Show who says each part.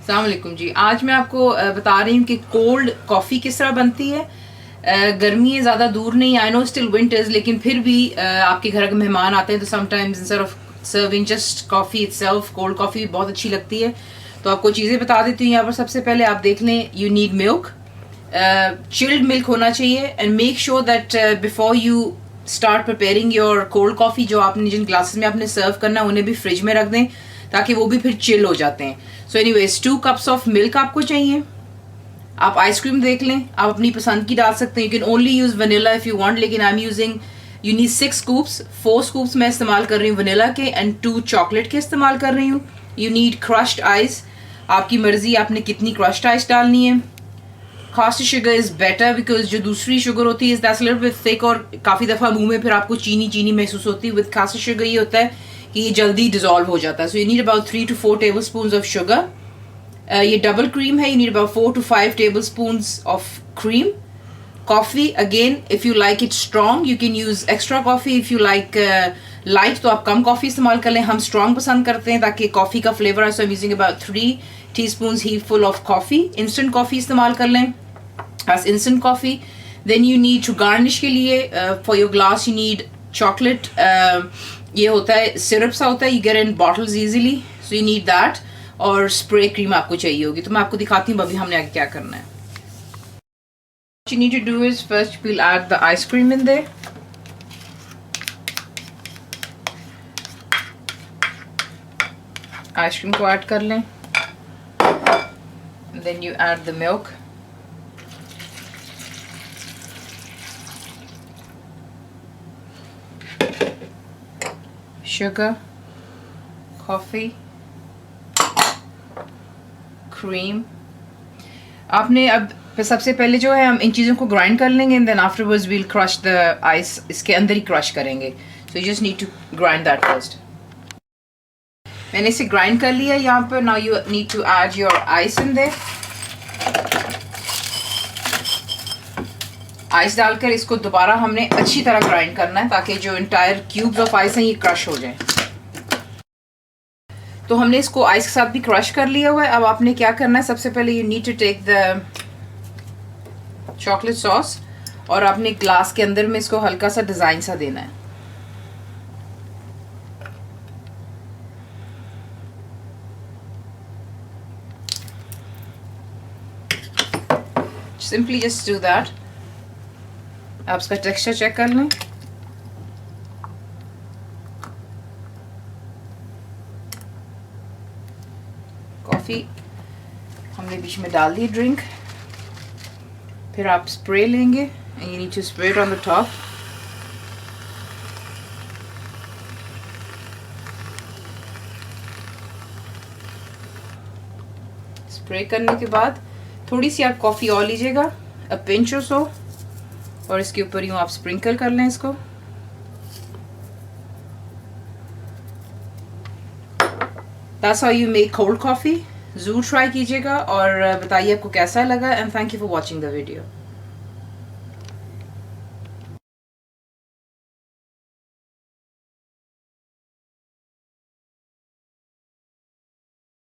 Speaker 1: अस्सलाम वालेकुम जी। आज मैं आपको बता रही हूँ कि कोल्ड कॉफ़ी किस तरह बनती है। गर्मी ज़्यादा दूर नहीं, आई नो स्टिल विंटर्स, लेकिन फिर भी आपके घर अगर मेहमान आते हैं तो sometimes instead of serving just coffee itself, cold coffee बहुत अच्छी लगती है। तो आपको चीज़ें बता देती हूँ यहाँ पर। सबसे पहले आप देख लें, you need milk, chilled milk होना चाहिए, and make sure that before you start preparing your cold coffee, जो आपने जिन ग्लासेस में आपने सर्व करना है उन्हें भी फ्रिज में रख दें ताकि वो भी फिर चिल हो जाते हैं। So anyways 2 cups of milk आपको चाहिए। आप आइसक्रीम देख लें, आप अपनी पसंद की डाल सकते हैं। You can only use vanilla if you want, लेकिन I am using, you need 6 scoops. 4 scoops मैं इस्तेमाल कर रही हूँ वनीला के एंड 2 चॉकलेट के इस्तेमाल कर रही हूँ। यू नीड क्रश्ड आइस, आपकी मर्जी आपने कितनी क्रश्ड आइस डालनी है। खासी शुगर इज़ बेटर बिकॉज जो दूसरी शुगर होती है दैट्स लिटिल बिट थिक और काफ़ी दफ़ा मुंह में फिर आपको चीनी चीनी महसूस होती है। विद खासी शुगर ये होता है कि ये जल्दी डिजॉल्व हो जाता है। So you need about 3 to 4 table spoon of sugar. ये डबल क्रीम है, you need about 4 to 5 table spoon of cream. Coffee again, if you like it strong you can use extra coffee. If you like light तो आप कम coffee इस्तेमाल कर लें। हम strong पसंद करते हैं ताकि कॉफ़ी का फ्लेवर है। So I am using about 3 teaspoons ही full of coffee. Instant coffee इस्तेमाल कर लें as instant coffee. Then you need to garnish के लिए for your glass you need chocolate. ये होता है सिरप सा होता है, you get in bottles easily, so you need that. और स्प्रे क्रीम आपको चाहिए होगी। तो मैं आपको दिखाती हूँ अभी हमने आगे क्या करना है। What you need to do is first we'll add the ice cream in there. Ice cream को ऐड कर लें, then you add the milk. sugar, coffee, cream. आपने अब सबसे पहले जो है हम इन चीज़ों को ग्राइंड कर लेंगे and then afterwards we'll crush the ice, इसके अंदर ही क्रश करेंगे। So you just need to grind that first. मैंने इसे ग्राइंड कर लिया यहाँ पर। Now you need to add your ice in there. Ice डालकर इसको दोबारा हमने अच्छी तरह ग्राइंड करना है ताकि जो इंटायर क्यूब्स ऑफ आइस हैं ये क्रश हो जाए। तो हमने इसको आइस के साथ भी क्रश कर लिया हुआ है। अब आपने क्या करना है, सबसे पहले you need to take the chocolate sauce और आपने ग्लास के अंदर में इसको हल्का सा डिज़ाइन सा देना है। Simply just do that. आप इसका टेक्सचर चेक कर लें। कॉफ़ी हमने बीच में डाल दी ड्रिंक। फिर आप स्प्रे लेंगे and you need to spray it on the top. Spray करने के बाद थोड़ी सी आप कॉफ़ी और लीजिएगा, अ पिंच और सो, और इसके ऊपर यूँ आप स्प्रिंकल कर लें इसको। That's how you make cold coffee. ज़रूर ट्राई कीजिएगा और बताइए आपको कैसा लगा, and thank you for watching the video.